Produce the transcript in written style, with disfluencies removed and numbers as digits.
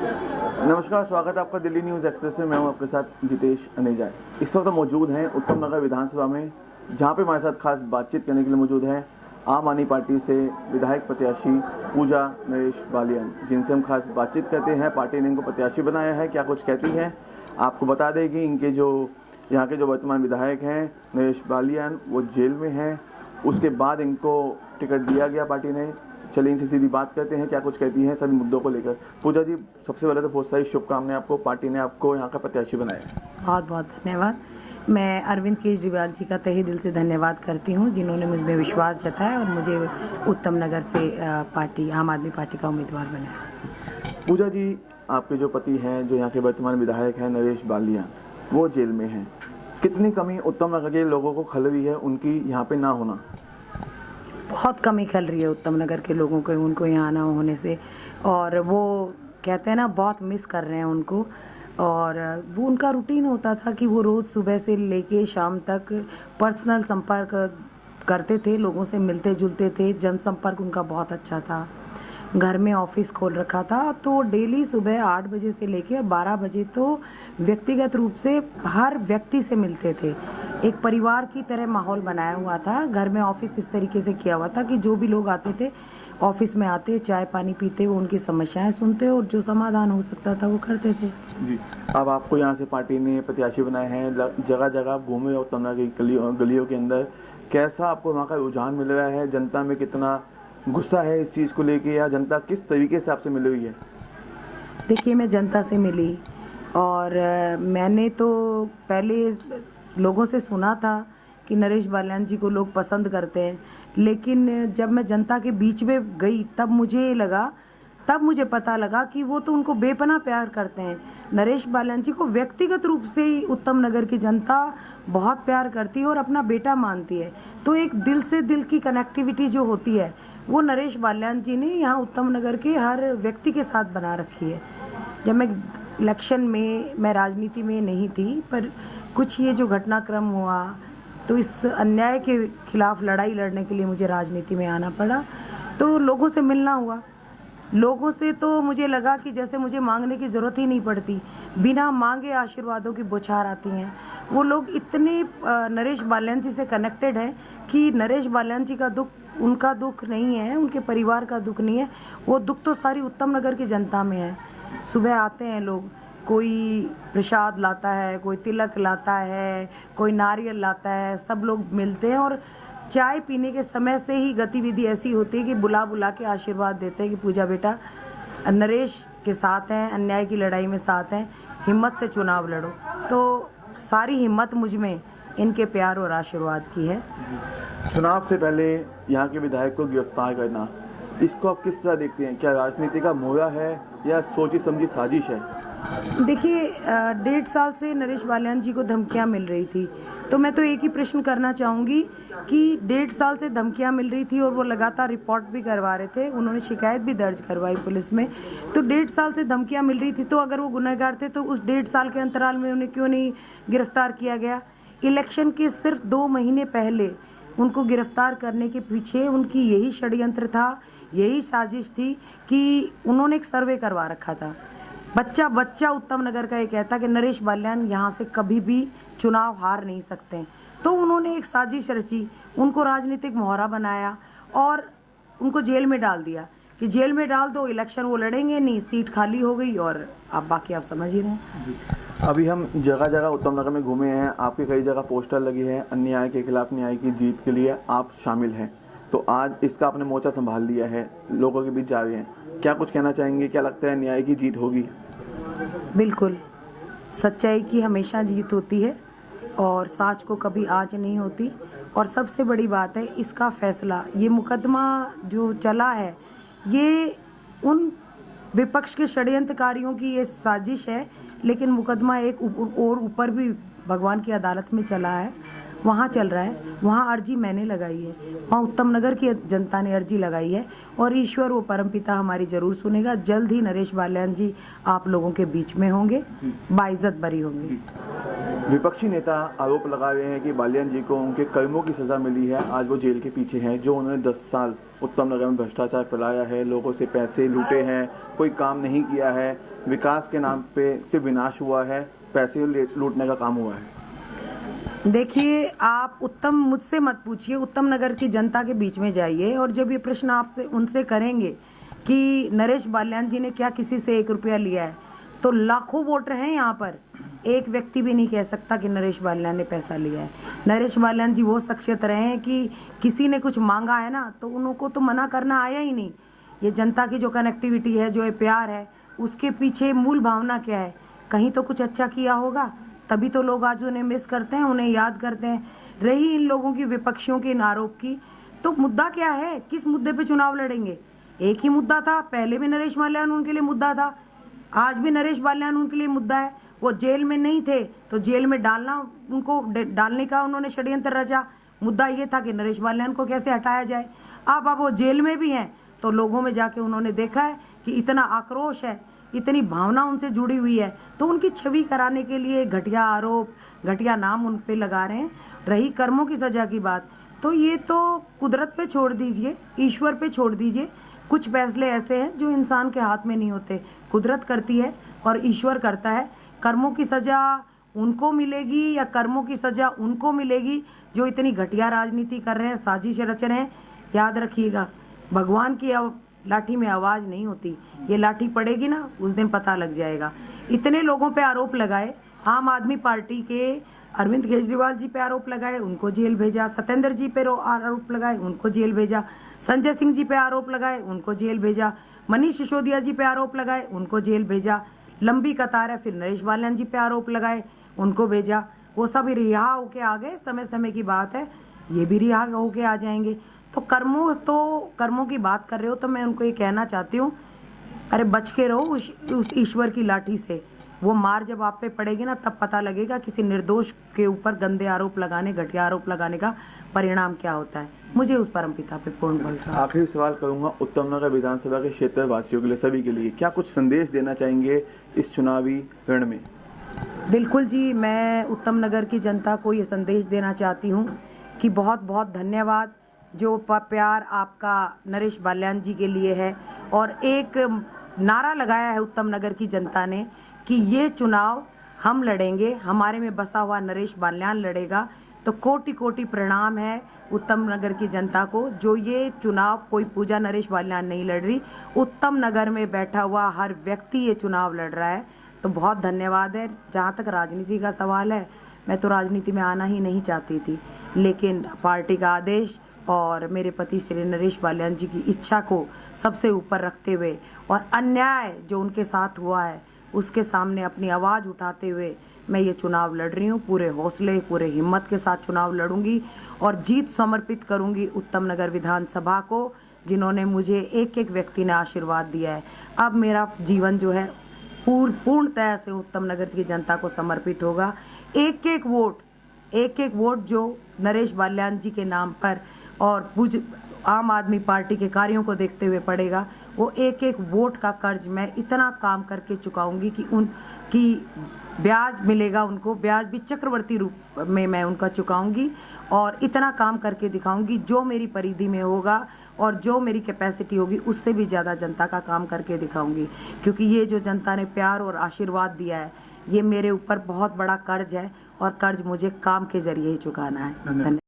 नमस्कार, स्वागत है आपका दिल्ली न्यूज़ एक्सप्रेस में। मैं हूं आपके साथ जितेश अनेजा। इस वक्त मौजूद हैं उत्तम नगर विधानसभा में, जहां पे हमारे साथ खास बातचीत करने के लिए मौजूद हैं आम आदमी पार्टी से विधायक प्रत्याशी पूजा नरेश बालियान, जिनसे हम खास बातचीत करते हैं। पार्टी ने इनको प्रत्याशी बनाया है, क्या कुछ कहती हैं आपको बता देगी। इनके जो यहाँ के जो वर्तमान विधायक हैं नरेश बालियान, वो जेल में हैं। उसके बाद इनको टिकट दिया गया पार्टी ने। चलिए इनसे सीधी बात करते हैं, क्या कुछ कहती हैं सभी मुद्दों को लेकर। पूजा जी, सबसे पहले तो बहुत सारी शुभकामनाएं आपको, पार्टी ने आपको यहाँ का प्रत्याशी बनाया है। बहुत बहुत धन्यवाद। मैं अरविंद केजरीवाल जी का तहे दिल से धन्यवाद करती हूँ, जिन्होंने मुझ में विश्वास जताया और मुझे उत्तम नगर से पार्टी आम आदमी पार्टी का उम्मीदवार बनाया। पूजा जी, आपके जो पति हैं, जो यहाँ के वर्तमान विधायक हैं नरेश बालियान, वो जेल में हैं। कितनी कमी उत्तम नगर के लोगों को खल रही है उनकी यहाँ पे ना होना? बहुत कमी खल रही है उत्तम नगर के लोगों को उनको यहाँ ना होने से, और वो कहते हैं ना, बहुत मिस कर रहे हैं उनको। और वो उनका रूटीन होता था कि वो रोज़ सुबह से लेके शाम तक पर्सनल संपर्क करते थे, लोगों से मिलते जुलते थे, जनसंपर्क उनका बहुत अच्छा था। घर में ऑफिस खोल रखा था, तो डेली सुबह 8 बजे से लेके 12 बजे तो व्यक्तिगत रूप से हर व्यक्ति से मिलते थे। एक परिवार की तरह माहौल बनाया हुआ था। घर में ऑफिस इस तरीके से किया हुआ था कि जो भी लोग आते थे ऑफिस में आते, चाय पानी पीते, वो उनकी समस्याएं सुनते और जो समाधान हो सकता था वो करते थे। जी, अब आपको यहाँ से पार्टी ने प्रत्याशी बनाए हैं, जगह जगह आप घूमे उत्तम नगर की गलियों के अंदर। कैसा आपको वहाँ का रुझान मिल रहा है? जनता में कितना गुस्सा है इस चीज़ को लेके, या जनता किस तरीके से आपसे मिल रही है? देखिए, मैं जनता से मिली और मैंने तो पहले लोगों से सुना था कि नरेश बालियान जी को लोग पसंद करते हैं, लेकिन जब मैं जनता के बीच में गई तब मुझे पता लगा कि वो तो उनको बेपनाह प्यार करते हैं। नरेश बालियान जी को व्यक्तिगत रूप से ही उत्तम नगर की जनता बहुत प्यार करती है और अपना बेटा मानती है। तो एक दिल से दिल की कनेक्टिविटी जो होती है, वो नरेश बालियान जी ने यहाँ उत्तम नगर के हर व्यक्ति के साथ बना रखी है। जब मैं इलेक्शन में, मैं राजनीति में नहीं थी, पर कुछ ये जो घटनाक्रम हुआ, तो इस अन्याय के खिलाफ लड़ाई लड़ने के लिए मुझे राजनीति में आना पड़ा। तो लोगों से मिलना हुआ, लोगों से तो मुझे लगा कि जैसे मुझे मांगने की ज़रूरत ही नहीं पड़ती, बिना मांगे आशीर्वादों की बौछार आती हैं। वो लोग इतने नरेश बालियान जी से कनेक्टेड हैं कि नरेश बालियान जी का दुख उनका दुख नहीं है, उनके परिवार का दुख नहीं है, वो दुख तो सारी उत्तम नगर की जनता में है। सुबह आते हैं लोग, कोई प्रसाद लाता है, कोई तिलक लाता है, कोई नारियल लाता है, सब लोग मिलते हैं और चाय पीने के समय से ही गतिविधि ऐसी होती है कि बुला बुला के आशीर्वाद देते हैं कि पूजा बेटा नरेश के साथ हैं, अन्याय की लड़ाई में साथ हैं, हिम्मत से चुनाव लड़ो। तो सारी हिम्मत मुझ में इनके प्यार और आशीर्वाद की है। चुनाव से पहले यहाँ के विधायक को गिरफ्तार करना, इसको आप किस तरह देखते हैं? क्या राजनीति का मोहरा है या सोची समझी साजिश है? देखिए, 1.5 साल से नरेश बालियान जी को धमकियां मिल रही थी, तो मैं तो एक ही प्रश्न करना चाहूँगी कि 1.5 साल से धमकियां मिल रही थी और वो लगातार रिपोर्ट भी करवा रहे थे, उन्होंने शिकायत भी दर्ज करवाई पुलिस में। तो 1.5 साल से धमकियां मिल रही थी, तो अगर वो गुनहगार थे तो उस 1.5 साल के अंतराल में उन्हें क्यों नहीं गिरफ्तार किया गया? इलेक्शन के सिर्फ 2 महीने पहले उनको गिरफ्तार करने के पीछे उनकी यही षड्यंत्र था, यही साजिश थी कि उन्होंने एक सर्वे करवा रखा था। बच्चा उत्तम नगर का ये कहता कि नरेश बालियान यहाँ से कभी भी चुनाव हार नहीं सकते। तो उन्होंने एक साजिश रची, उनको राजनीतिक मोहरा बनाया और उनको जेल में डाल दिया कि जेल में डाल दो, इलेक्शन वो लड़ेंगे नहीं, सीट खाली हो गई और अब बाकी आप समझ ही रहे हैं। अभी हम जगह जगह उत्तम नगर में घूमे हैं, आपके कई जगह पोस्टर लगे हैं, अन्याय के खिलाफ न्याय की जीत के लिए आप शामिल हैं। तो आज इसका आपने मोर्चा संभाल लिया है, लोगों के बीच जा रहे हैं, क्या कुछ कहना चाहेंगे? क्या लगता है न्याय की जीत होगी? बिल्कुल, सच्चाई की हमेशा जीत होती है और सांच को कभी आँच नहीं होती। और सबसे बड़ी बात है, इसका फैसला, ये मुकदमा जो चला है, ये उन विपक्ष के षड्यंत्रकारियों की ये साजिश है, लेकिन मुकदमा एक और ऊपर भी भगवान की अदालत में चला है, वहाँ चल रहा है। वहाँ अर्जी मैंने लगाई है, वहाँ उत्तम नगर की जनता ने अर्जी लगाई है और ईश्वर वो परमपिता हमारी ज़रूर सुनेगा। जल्द ही नरेश बालियान जी आप लोगों के बीच में होंगे, बाइज्जत बरी होंगे। विपक्षी नेता आरोप लगाए हुए हैं कि बालियान जी को उनके कर्मों की सज़ा मिली है, आज वो जेल के पीछे हैं। जो उन्होंने 10 साल उत्तम नगर में भ्रष्टाचार फैलाया है, लोगों से पैसे लूटे हैं, कोई काम नहीं किया है, विकास के नाम पे सिर्फ विनाश हुआ है, पैसे लूटने का काम हुआ है। देखिए, आप उत्तम मुझसे मत पूछिए, उत्तम नगर की जनता के बीच में जाइए और जब ये प्रश्न आपसे उनसे करेंगे कि नरेश बाल्यान जी ने क्या किसी से 1 रुपया लिया है, तो लाखों वोटर हैं यहाँ पर। एक व्यक्ति भी नहीं कह सकता कि नरेश बाल्यान ने पैसा लिया है। नरेश बाल्यान जी वो शख्सियत रहे हैं कि किसी ने कुछ मांगा है ना, तो उनको तो मना करना आया ही नहीं। ये जनता की जो कनेक्टिविटी है, जो ये प्यार है, उसके पीछे मूल भावना क्या है? कहीं तो कुछ अच्छा किया होगा, तभी तो लोग आज उन्हें मिस करते हैं, उन्हें याद करते हैं। रही इन लोगों की, विपक्षियों के इन आरोप की, तो मुद्दा क्या है? किस मुद्दे पे चुनाव लड़ेंगे? एक ही मुद्दा था, पहले भी नरेश बाल्यान उनके लिए मुद्दा था, आज भी नरेश बाल्यान उनके लिए मुद्दा है। वो जेल में नहीं थे तो जेल में उनको डालने का उन्होंने षड्यंत्र रचा। मुद्दा ये था कि नरेश बाल्यान को कैसे हटाया जाए। अब वो जेल में भी हैं तो लोगों में जाके उन्होंने देखा है कि इतना आक्रोश है, इतनी भावना उनसे जुड़ी हुई है, तो उनकी छवि कराने के लिए घटिया आरोप, घटिया नाम उन पे लगा रहे हैं। रही कर्मों की सज़ा की बात, तो ये तो कुदरत पे छोड़ दीजिए, ईश्वर पे छोड़ दीजिए। कुछ फैसले ऐसे हैं जो इंसान के हाथ में नहीं होते, कुदरत करती है और ईश्वर करता है। कर्मों की सज़ा उनको मिलेगी या कर्मों की सज़ा उनको मिलेगी जो इतनी घटिया राजनीति कर रहे हैं, साजिश रच रहे हैं। याद रखिएगा, भगवान की लाठी में आवाज़ नहीं होती, ये लाठी पड़ेगी ना, उस दिन पता लग जाएगा। इतने लोगों पे आरोप लगाए, आम आदमी पार्टी के अरविंद केजरीवाल जी पे आरोप लगाए, उनको जेल भेजा। सत्येंद्र जी पे आरोप लगाए, उनको जेल भेजा। संजय सिंह जी पे आरोप लगाए, उनको जेल भेजा। मनीष सिसोदिया जी पे आरोप लगाए, उनको जेल भेजा। लंबी कतार है, फिर नरेश बाल्यान जी पे आरोप लगाए, उनको भेजा। वो सब रिहा होके आ गए, समय समय की बात है, ये भी रिहा होके आ जाएंगे। तो कर्मों की बात कर रहे हो तो मैं उनको ये कहना चाहती हूँ, अरे बच के रहो उस ईश्वर की लाठी से। वो मार जब आप पे पड़ेगी ना, तब पता लगेगा किसी निर्दोष के ऊपर गंदे आरोप लगाने, घटिया आरोप लगाने का परिणाम क्या होता है। मुझे उस परमपिता पे पूर्ण भरोसा। आखिरी सवाल करूंगा उत्तम नगर विधानसभा के क्षेत्र वासियों के लिए, सभी के लिए, क्या कुछ संदेश देना चाहेंगे इस चुनावी रण में? बिल्कुल जी, मैं उत्तम नगर की जनता को ये संदेश देना चाहती हूँ कि बहुत बहुत धन्यवाद जो प्यार आपका नरेश बाल्यान जी के लिए है। और एक नारा लगाया है उत्तम नगर की जनता ने कि ये चुनाव हम लड़ेंगे, हमारे में बसा हुआ नरेश बाल्यान लड़ेगा। तो कोटि कोटि प्रणाम है उत्तम नगर की जनता को। जो ये चुनाव कोई पूजा नरेश बाल्यान नहीं लड़ रही, उत्तम नगर में बैठा हुआ हर व्यक्ति ये चुनाव लड़ रहा है, तो बहुत धन्यवाद है। जहाँ तक राजनीति का सवाल है, मैं तो राजनीति में आना ही नहीं चाहती थी, लेकिन पार्टी का आदेश और मेरे पति श्री नरेश बाल्यान जी की इच्छा को सबसे ऊपर रखते हुए और अन्याय जो उनके साथ हुआ है उसके सामने अपनी आवाज़ उठाते हुए मैं ये चुनाव लड़ रही हूँ। पूरे हौसले, पूरे हिम्मत के साथ चुनाव लड़ूंगी और जीत समर्पित करूंगी उत्तम नगर विधानसभा को, जिन्होंने मुझे एक एक व्यक्ति ने आशीर्वाद दिया है। अब मेरा जीवन जो है पूर्णतः से उत्तम नगर की जनता को समर्पित होगा। एक एक वोट जो नरेश बाल्यान जी के नाम पर और आम आदमी पार्टी के कार्यों को देखते हुए पड़ेगा, वो एक एक वोट का कर्ज मैं इतना काम करके चुकाऊंगी कि उनकी ब्याज मिलेगा, उनको ब्याज भी चक्रवर्ती रूप में मैं उनका चुकाऊंगी और इतना काम करके दिखाऊंगी जो मेरी परिधि में होगा और जो मेरी कैपेसिटी होगी उससे भी ज़्यादा जनता का काम करके दिखाऊंगी। क्योंकि ये जो जनता ने प्यार और आशीर्वाद दिया है, ये मेरे ऊपर बहुत बड़ा कर्ज है और कर्ज मुझे काम के जरिए ही चुकाना है। धन्यवाद।